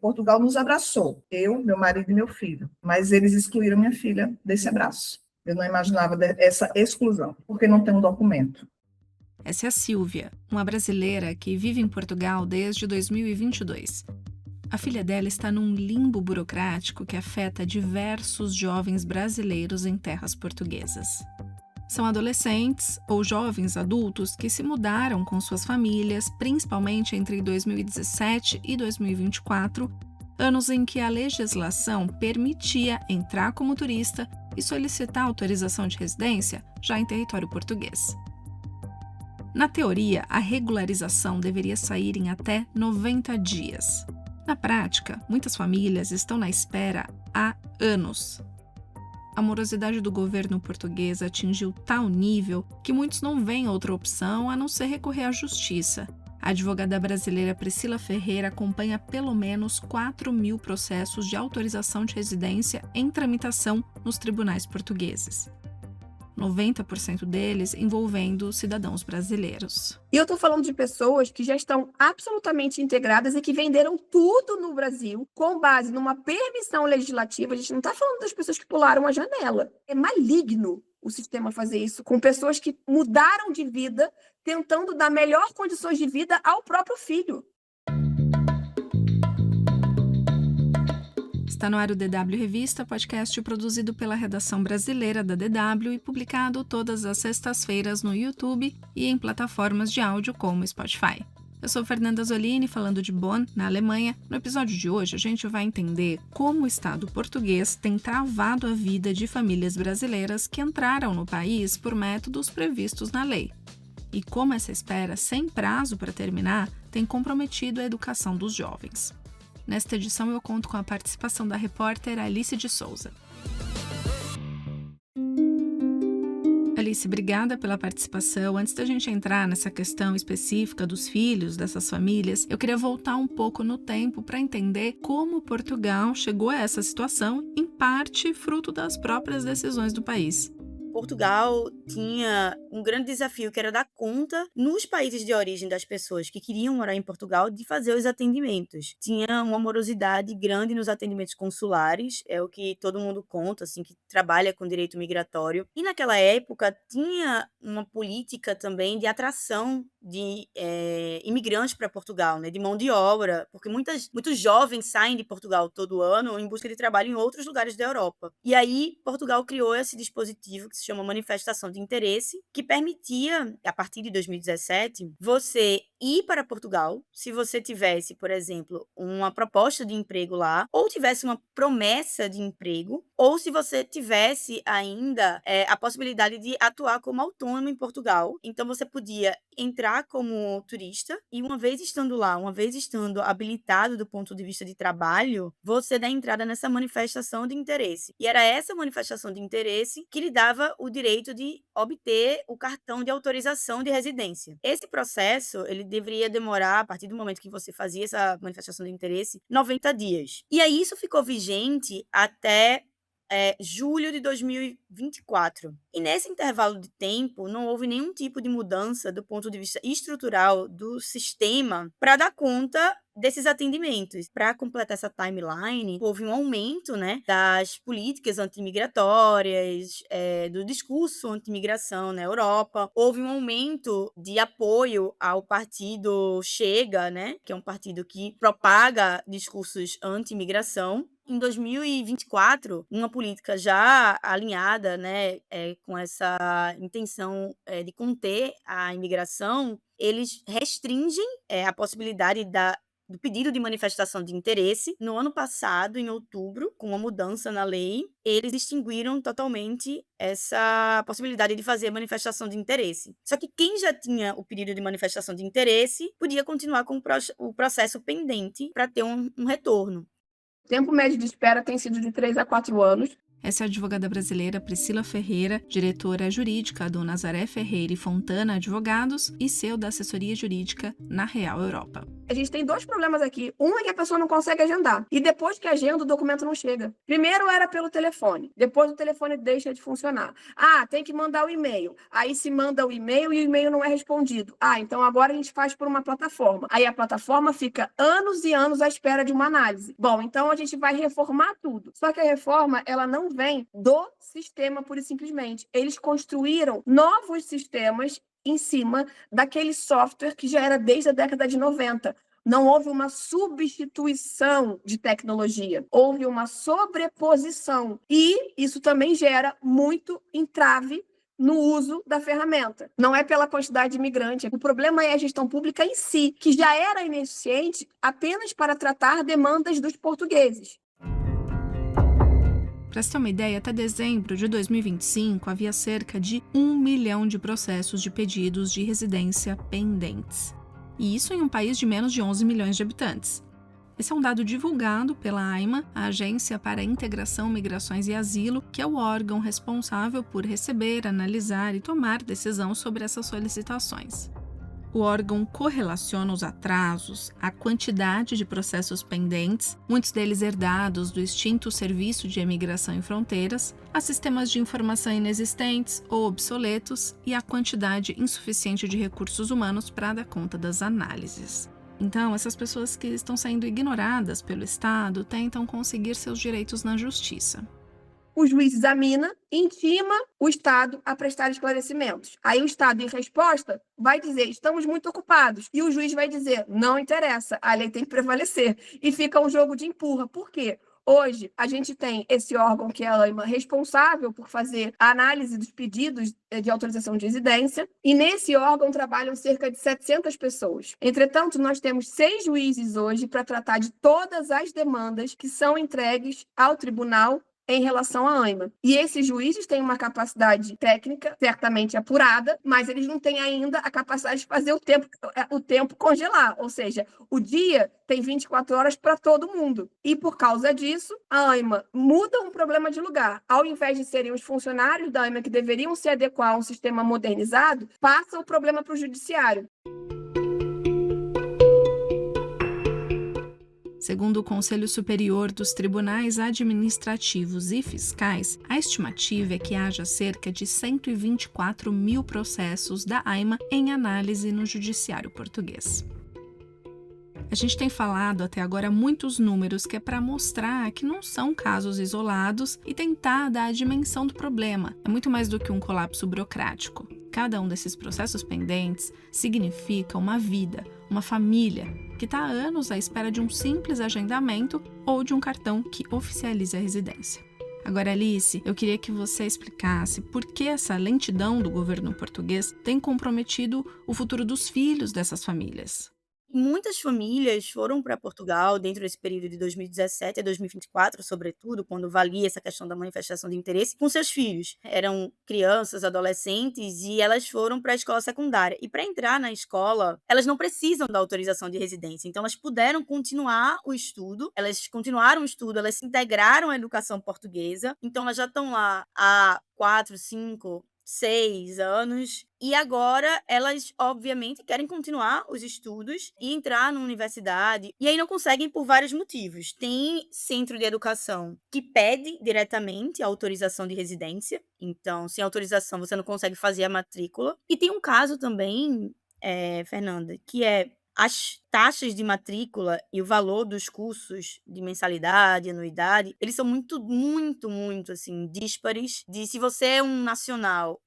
Portugal nos abraçou, eu, meu marido e meu filho, mas eles excluíram minha filha desse abraço. Eu não imaginava essa exclusão, porque não tem um documento. Essa é a Silvia, uma brasileira que vive em Portugal desde 2022. A filha dela está num limbo burocrático que afeta diversos jovens brasileiros em terras portuguesas. São adolescentes ou jovens adultos que se mudaram com suas famílias, principalmente entre 2017 e 2024, anos em que a legislação permitia entrar como turista e solicitar autorização de residência já em território português. Na teoria, a regularização deveria sair em até 90 dias. Na prática, muitas famílias estão na espera há anos. A morosidade do governo português atingiu tal nível que muitos não veem outra opção a não ser recorrer à justiça. A advogada brasileira Priscila Ferreira acompanha pelo menos 4.000 processos de autorização de residência em tramitação nos tribunais portugueses. 90% deles envolvendo cidadãos brasileiros. E eu estou falando de pessoas que já estão absolutamente integradas e que venderam tudo no Brasil com base numa permissão legislativa. A gente não está falando das pessoas que pularam a janela. É maligno o sistema fazer isso com pessoas que mudaram de vida, tentando dar melhores condições de vida ao próprio filho. Está no ar o DW Revista, podcast produzido pela redação brasileira da DW e publicado todas as sextas-feiras no YouTube e em plataformas de áudio como Spotify. Eu sou Fernanda Zolini, falando de Bonn, na Alemanha. No episódio de hoje, a gente vai entender como o Estado português tem travado a vida de famílias brasileiras que entraram no país por métodos previstos na lei. E como essa espera sem prazo para terminar tem comprometido a educação dos jovens. Nesta edição eu conto com a participação da repórter Alice de Souza. Alice, obrigada pela participação. Antes da gente entrar nessa questão específica dos filhos dessas famílias, eu queria voltar um pouco no tempo para entender como Portugal chegou a essa situação, em parte fruto das próprias decisões do país. Portugal tinha um grande desafio que era dar conta, nos países de origem das pessoas que queriam morar em Portugal, de fazer os atendimentos. Tinha uma morosidade grande nos atendimentos consulares, é o que todo mundo conta, assim, que trabalha com direito migratório. E naquela época tinha uma política também de atração de imigrantes para Portugal, né, de mão de obra, porque muitos jovens saem de Portugal todo ano em busca de trabalho em outros lugares da Europa. E aí Portugal criou esse dispositivo que se chama manifestação de interesse, que permitia, a partir de 2017, você ir para Portugal, se você tivesse, por exemplo, uma proposta de emprego lá, ou tivesse uma promessa de emprego, ou se você tivesse ainda a possibilidade de atuar como autônomo em Portugal. Então você podia entrar como turista e uma vez estando lá, uma vez estando habilitado do ponto de vista de trabalho, você dá entrada nessa manifestação de interesse. E era essa manifestação de interesse que lhe dava o direito de obter o cartão de autorização de residência. Esse processo, ele deveria demorar, a partir do momento que você fazia essa manifestação de interesse, 90 dias. E aí isso ficou vigente até julho de 2024. E nesse intervalo de tempo, não houve nenhum tipo de mudança do ponto de vista estrutural do sistema para dar conta desses atendimentos. Para completar essa timeline, houve um aumento, né, das políticas antimigratórias, do discurso antimigração na Europa. Houve um aumento de apoio ao partido Chega, né, que é um partido que propaga discursos anti-imigração. Em 2024, uma política já alinhada, né, com essa intenção de conter a imigração, eles restringem a possibilidade do pedido de manifestação de interesse. No ano passado, em outubro, com uma mudança na lei, eles extinguiram totalmente essa possibilidade de fazer manifestação de interesse. Só que quem já tinha o pedido de manifestação de interesse podia continuar com o processo pendente para ter um retorno. O tempo médio de espera tem sido de 3 a 4 anos. Essa é a advogada brasileira Priscila Ferreira, diretora jurídica do Nazaré Ferreira e Fontana Advogados e CEO da assessoria jurídica na Real Europa. A gente tem 2 problemas aqui. Um é que a pessoa não consegue agendar. E depois que agenda, o documento não chega. Primeiro era pelo telefone. Depois o telefone deixa de funcionar. Tem que mandar o e-mail. Aí se manda o e-mail e o e-mail não é respondido. Então agora a gente faz por uma plataforma. Aí a plataforma fica anos e anos à espera de uma análise. Bom, então a gente vai reformar tudo. Só que a reforma, ela não vem do sistema pura e simplesmente. Eles construíram novos sistemas em cima daquele software que já era desde a década de 90. Não houve uma substituição de tecnologia, houve uma sobreposição. E isso também gera muito entrave no uso da ferramenta. Não é pela quantidade de imigrantes. O problema é a gestão pública em si, que já era ineficiente apenas para tratar demandas dos portugueses. Para se ter uma ideia, até dezembro de 2025 havia cerca de 1 milhão de processos de pedidos de residência pendentes. E isso em um país de menos de 11 milhões de habitantes. Esse é um dado divulgado pela AIMA, a Agência para a Integração, Migrações e Asilo, que é o órgão responsável por receber, analisar e tomar decisão sobre essas solicitações. O órgão correlaciona os atrasos, a quantidade de processos pendentes, muitos deles herdados do extinto Serviço de Imigração e Fronteiras, a sistemas de informação inexistentes ou obsoletos e a quantidade insuficiente de recursos humanos para dar conta das análises. Então, essas pessoas que estão sendo ignoradas pelo Estado tentam conseguir seus direitos na justiça. O juiz examina, intima o Estado a prestar esclarecimentos. Aí o Estado, em resposta, vai dizer, estamos muito ocupados. E o juiz vai dizer, não interessa, a lei tem que prevalecer. E fica um jogo de empurra. Por quê? Hoje, a gente tem esse órgão, que é a AIMA, responsável por fazer a análise dos pedidos de autorização de residência, e nesse órgão trabalham cerca de 700 pessoas. Entretanto, nós temos 6 juízes hoje para tratar de todas as demandas que são entregues ao tribunal em relação à AIMA. E esses juízes têm uma capacidade técnica certamente apurada, mas eles não têm ainda a capacidade de fazer o tempo congelar, ou seja, o dia tem 24 horas para todo mundo. E por causa disso, a AIMA muda um problema de lugar. Ao invés de serem os funcionários da AIMA que deveriam se adequar a um sistema modernizado, passa o problema para o judiciário. Segundo o Conselho Superior dos Tribunais Administrativos e Fiscais, a estimativa é que haja cerca de 124 mil processos da AIMA em análise no judiciário português. A gente tem falado até agora muitos números que é para mostrar que não são casos isolados e tentar dar a dimensão do problema. É muito mais do que um colapso burocrático. Cada um desses processos pendentes significa uma vida, uma família, que está há anos à espera de um simples agendamento ou de um cartão que oficialize a residência. Agora, Alice, eu queria que você explicasse por que essa lentidão do governo português tem comprometido o futuro dos filhos dessas famílias. Muitas famílias foram para Portugal dentro desse período de 2017 a 2024, sobretudo, quando valia essa questão da manifestação de interesse, com seus filhos. Eram crianças, adolescentes, e elas foram para a escola secundária. E para entrar na escola, elas não precisam da autorização de residência. Então, elas puderam continuar o estudo, elas continuaram o estudo, elas se integraram à educação portuguesa. Então, elas já estão lá há 4, 5... 6 anos, e agora elas, obviamente, querem continuar os estudos e entrar na universidade, e aí não conseguem por vários motivos. Tem centro de educação que pede diretamente a autorização de residência, então, sem autorização, você não consegue fazer a matrícula. E tem um caso também, Fernanda, que é as taxas de matrícula e o valor dos cursos de mensalidade, anuidade, eles são muito, muito, muito, assim, díspares de se você é um nacional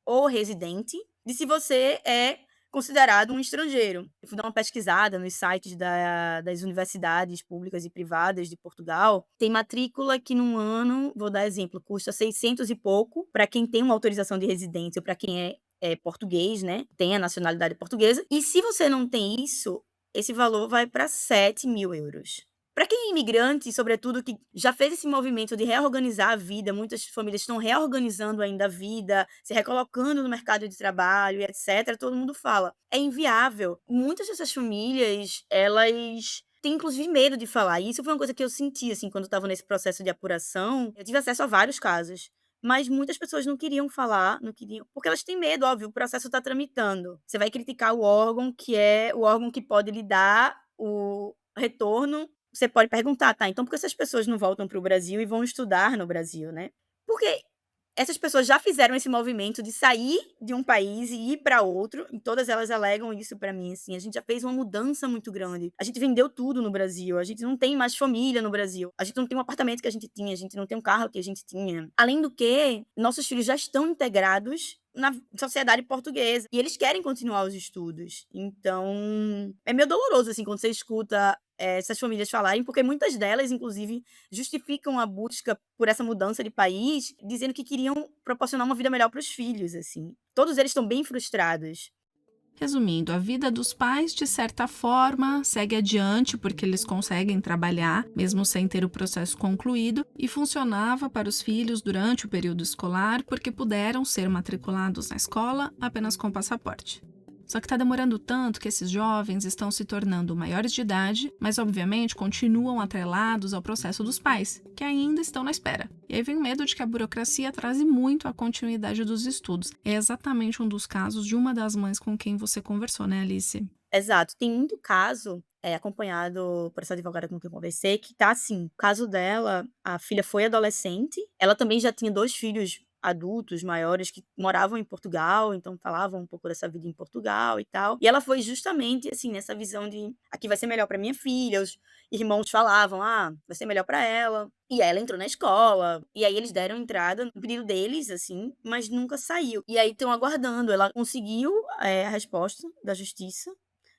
ou residente, de se você é considerado um estrangeiro. Eu fui dar uma pesquisada nos sites das universidades públicas e privadas de Portugal. Tem matrícula que num ano, vou dar exemplo, custa 600 e pouco para quem tem uma autorização de residência ou para quem é português, né? Tem a nacionalidade portuguesa. E se você não tem isso, esse valor vai para 7 mil euros. Para quem é imigrante, sobretudo, que já fez esse movimento de reorganizar a vida, muitas famílias estão reorganizando ainda a vida, se recolocando no mercado de trabalho, etc., todo mundo fala, é inviável. Muitas dessas famílias, elas tem inclusive medo de falar. E isso foi uma coisa que eu senti, assim, quando eu estava nesse processo de apuração. Eu tive acesso a vários casos, mas muitas pessoas não queriam falar, não queriam, porque elas têm medo, óbvio, o processo está tramitando. Você vai criticar o órgão que é o órgão que pode lhe dar o retorno. Você pode perguntar, tá, então por que essas pessoas não voltam para o Brasil e vão estudar no Brasil, né? Porque essas pessoas já fizeram esse movimento de sair de um país e ir para outro, e todas elas alegam isso para mim, assim, a gente já fez uma mudança muito grande. A gente vendeu tudo no Brasil, a gente não tem mais família no Brasil, a gente não tem um apartamento que a gente tinha, a gente não tem um carro que a gente tinha. Além do que, nossos filhos já estão integrados na sociedade portuguesa, e eles querem continuar os estudos. Então, é meio doloroso, assim, quando você escuta essas famílias falarem, porque muitas delas, inclusive, justificam a busca por essa mudança de país, dizendo que queriam proporcionar uma vida melhor para os filhos, assim. Todos eles estão bem frustrados. Resumindo, a vida dos pais, de certa forma, segue adiante porque eles conseguem trabalhar, mesmo sem ter o processo concluído, e funcionava para os filhos durante o período escolar porque puderam ser matriculados na escola apenas com passaporte. Só que está demorando tanto que esses jovens estão se tornando maiores de idade, mas obviamente continuam atrelados ao processo dos pais, que ainda estão na espera. E aí vem o medo de que a burocracia atrase muito a continuidade dos estudos. É exatamente um dos casos de uma das mães com quem você conversou, né, Alice? Exato. Tem muito caso, acompanhado por essa advogada com quem eu conversei, que tá assim, o caso dela, a filha foi adolescente, ela também já tinha 2 filhos adultos, maiores, que moravam em Portugal, então falavam um pouco dessa vida em Portugal e tal. E ela foi justamente, assim, nessa visão de aqui vai ser melhor para minha filha, os irmãos falavam, vai ser melhor para ela. E ela entrou na escola, e aí eles deram entrada no pedido deles, assim, mas nunca saiu. E aí estão aguardando, ela conseguiu a resposta da justiça,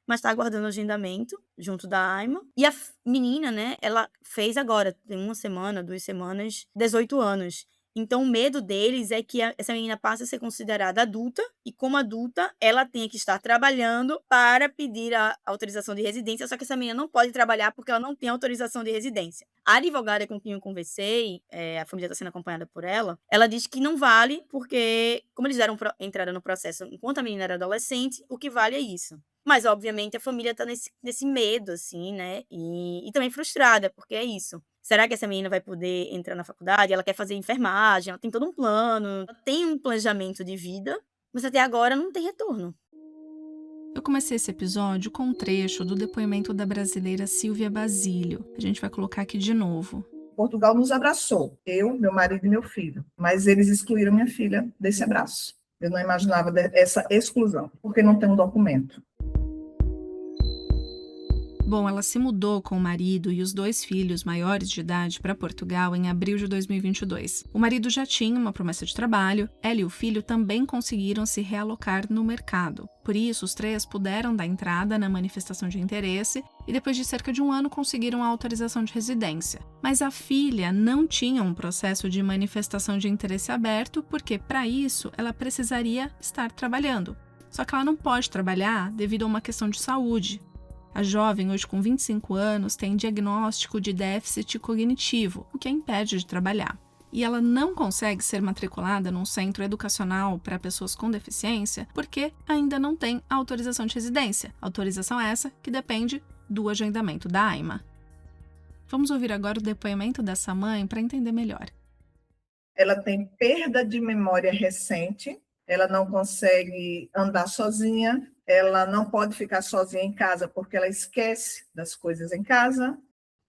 mas está aguardando o agendamento junto da AIMA. E a menina, né, ela fez agora, tem 1 semana, 2 semanas, 18 anos. Então, o medo deles é que essa menina passe a ser considerada adulta, e como adulta, ela tenha que estar trabalhando para pedir a autorização de residência, só que essa menina não pode trabalhar porque ela não tem autorização de residência. A advogada com quem eu conversei, a família está sendo acompanhada por ela diz que não vale, porque como eles deram entrada no processo enquanto a menina era adolescente, o que vale é isso. Mas, obviamente, a família tá nesse medo, assim, né? E também frustrada, porque é isso. Será que essa menina vai poder entrar na faculdade? Ela quer fazer enfermagem, ela tem todo um plano, ela tem um planejamento de vida, mas até agora não tem retorno. Eu comecei esse episódio com um trecho do depoimento da brasileira Silvia Basílio. A gente vai colocar aqui de novo. Portugal nos abraçou, eu, meu marido e meu filho, mas eles excluíram minha filha desse abraço. Eu não imaginava essa exclusão, porque não tem um documento. Bom, ela se mudou com o marido e os 2 filhos maiores de idade para Portugal em abril de 2022. O marido já tinha uma promessa de trabalho, ela e o filho também conseguiram se realocar no mercado. Por isso, os 3 puderam dar entrada na manifestação de interesse e depois de cerca de 1 ano conseguiram a autorização de residência. Mas a filha não tinha um processo de manifestação de interesse aberto porque, para isso, ela precisaria estar trabalhando. Só que ela não pode trabalhar devido a uma questão de saúde. A jovem, hoje com 25 anos, tem diagnóstico de déficit cognitivo, o que a impede de trabalhar. E ela não consegue ser matriculada num centro educacional para pessoas com deficiência porque ainda não tem autorização de residência. Autorização essa que depende do agendamento da AIMA. Vamos ouvir agora o depoimento dessa mãe para entender melhor. Ela tem perda de memória recente, ela não consegue andar sozinha, ela não pode ficar sozinha em casa porque ela esquece das coisas em casa,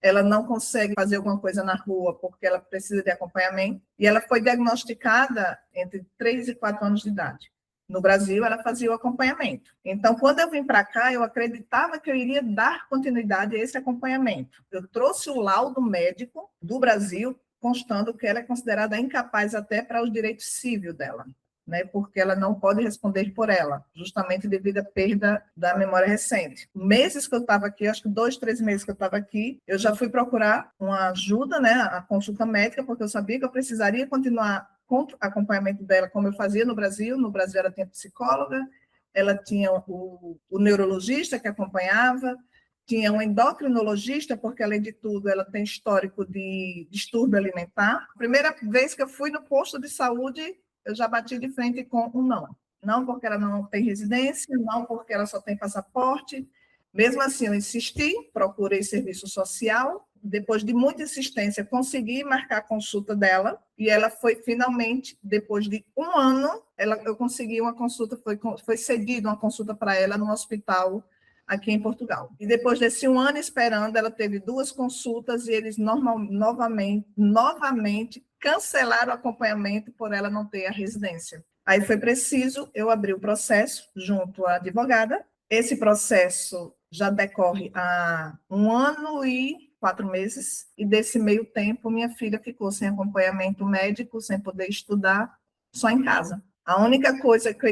ela não consegue fazer alguma coisa na rua porque ela precisa de acompanhamento, e ela foi diagnosticada entre 3 e 4 anos de idade. No Brasil, ela fazia o acompanhamento. Então, quando eu vim para cá, eu acreditava que eu iria dar continuidade a esse acompanhamento. Eu trouxe o laudo médico do Brasil, constando que ela é considerada incapaz até para os direitos civis dela, né, porque ela não pode responder por ela, justamente devido à perda da memória recente. Meses que eu estava aqui, acho que 2, 3 meses que eu estava aqui, eu já fui procurar uma ajuda, né, a consulta médica, porque eu sabia que eu precisaria continuar com o acompanhamento dela, como eu fazia no Brasil. No Brasil ela tinha psicóloga, ela tinha o neurologista que acompanhava, tinha um endocrinologista, porque, além de tudo, ela tem histórico de distúrbio alimentar. Primeira vez que eu fui no posto de saúde, eu já bati de frente com um não. Não porque ela não tem residência, não porque ela só tem passaporte, Mesmo assim, eu insisti, procurei serviço social. Depois de muita insistência, consegui marcar a consulta dela. E ela foi finalmente, depois de um ano, eu consegui uma consulta, foi cedida uma consulta para ela no hospital aqui em Portugal. E depois desse um ano esperando, ela teve 2 consultas e eles novamente cancelaram o acompanhamento por ela não ter a residência. Aí foi preciso eu abrir o processo junto à advogada. Esse processo já decorre há 1 ano e 4 meses, e desse meio tempo minha filha ficou sem acompanhamento médico, sem poder estudar, só em casa. A única coisa que a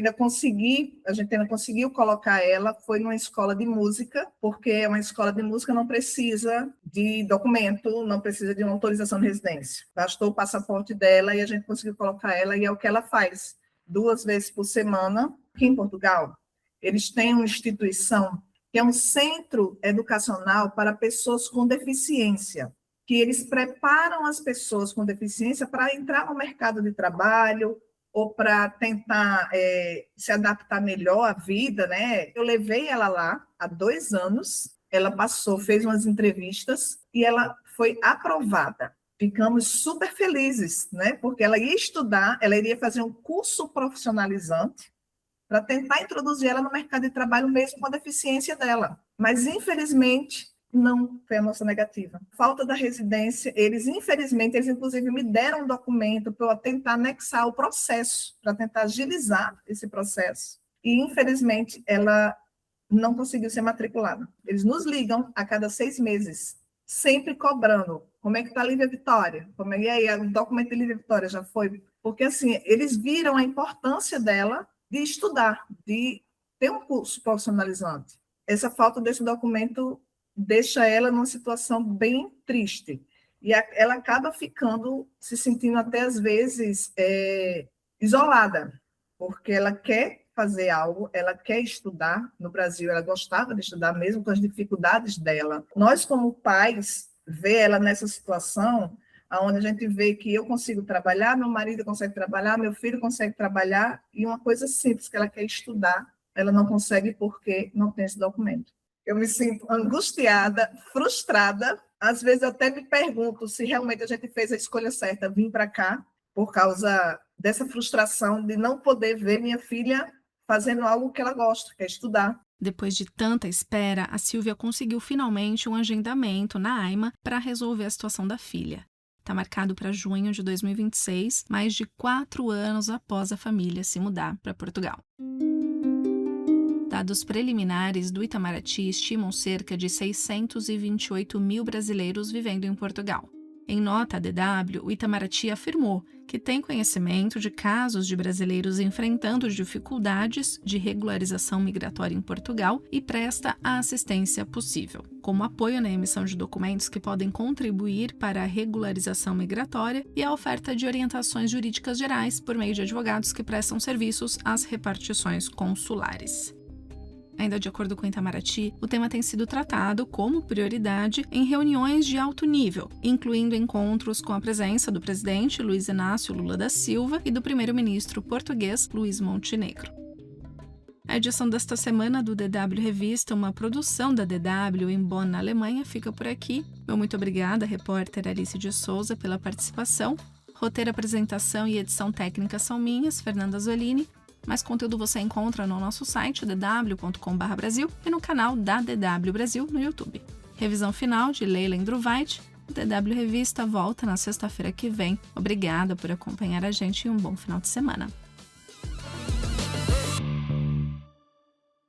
gente ainda conseguiu colocar ela foi numa escola de música, porque uma escola de música não precisa de documento, não precisa de uma autorização de residência. Bastou o passaporte dela e a gente conseguiu colocar ela, e é o que ela faz 2 vezes por semana. Aqui em Portugal, eles têm uma instituição que é um centro educacional para pessoas com deficiência, que eles preparam as pessoas com deficiência para entrar no mercado de trabalho, ou para tentar se adaptar melhor à vida, né? Eu levei ela lá há 2 anos, ela passou, fez umas entrevistas e ela foi aprovada. Ficamos super felizes, né? Porque ela ia estudar, ela iria fazer um curso profissionalizante para tentar introduzir ela no mercado de trabalho mesmo com a deficiência dela. Mas, infelizmente, não foi a nossa negativa. Falta da residência, eles inclusive me deram um documento para eu tentar anexar o processo, para tentar agilizar esse processo. E, infelizmente, ela não conseguiu ser matriculada. Eles nos ligam a cada 6 meses, sempre cobrando. Como é que está a Lívia Vitória? E aí, o documento de Lívia Vitória já foi? Porque, assim, eles viram a importância dela de estudar, de ter um curso profissionalizante. Essa falta desse documento deixa ela numa situação bem triste. E ela acaba se sentindo até, às vezes, isolada, porque ela quer fazer algo, ela quer estudar. No Brasil, ela gostava de estudar, mesmo com as dificuldades dela. Nós, como pais, ver ela nessa situação, onde a gente vê que eu consigo trabalhar, meu marido consegue trabalhar, meu filho consegue trabalhar, e uma coisa simples, que ela quer estudar, ela não consegue porque não tem esse documento. Eu me sinto angustiada, frustrada. Às vezes eu até me pergunto se realmente a gente fez a escolha certa, vir para cá, por causa dessa frustração de não poder ver minha filha fazendo algo que ela gosta, que é estudar. Depois de tanta espera, a Silvia conseguiu finalmente um agendamento na AIMA para resolver a situação da filha. Está marcado para junho de 2026, mais de 4 anos após a família se mudar para Portugal. Dados preliminares do Itamaraty estimam cerca de 628 mil brasileiros vivendo em Portugal. Em nota à DW, o Itamaraty afirmou que tem conhecimento de casos de brasileiros enfrentando dificuldades de regularização migratória em Portugal e presta a assistência possível, como apoio na emissão de documentos que podem contribuir para a regularização migratória e a oferta de orientações jurídicas gerais por meio de advogados que prestam serviços às repartições consulares. Ainda de acordo com o Itamaraty, o tema tem sido tratado como prioridade em reuniões de alto nível, incluindo encontros com a presença do presidente Luiz Inácio Lula da Silva e do primeiro-ministro português Luiz Montenegro. A edição desta semana do DW Revista, uma produção da DW em Bonn, na Alemanha, fica por aqui. Meu muito obrigada, repórter Alice de Souza, pela participação. Roteiro, apresentação e edição técnica são minhas, Fernanda Zolini. Mais conteúdo você encontra no nosso site dw.com/Brasil e no canal da DW Brasil no YouTube. Revisão final de Leila Endruweit. O DW Revista volta na sexta-feira que vem. Obrigada por acompanhar a gente e um bom final de semana.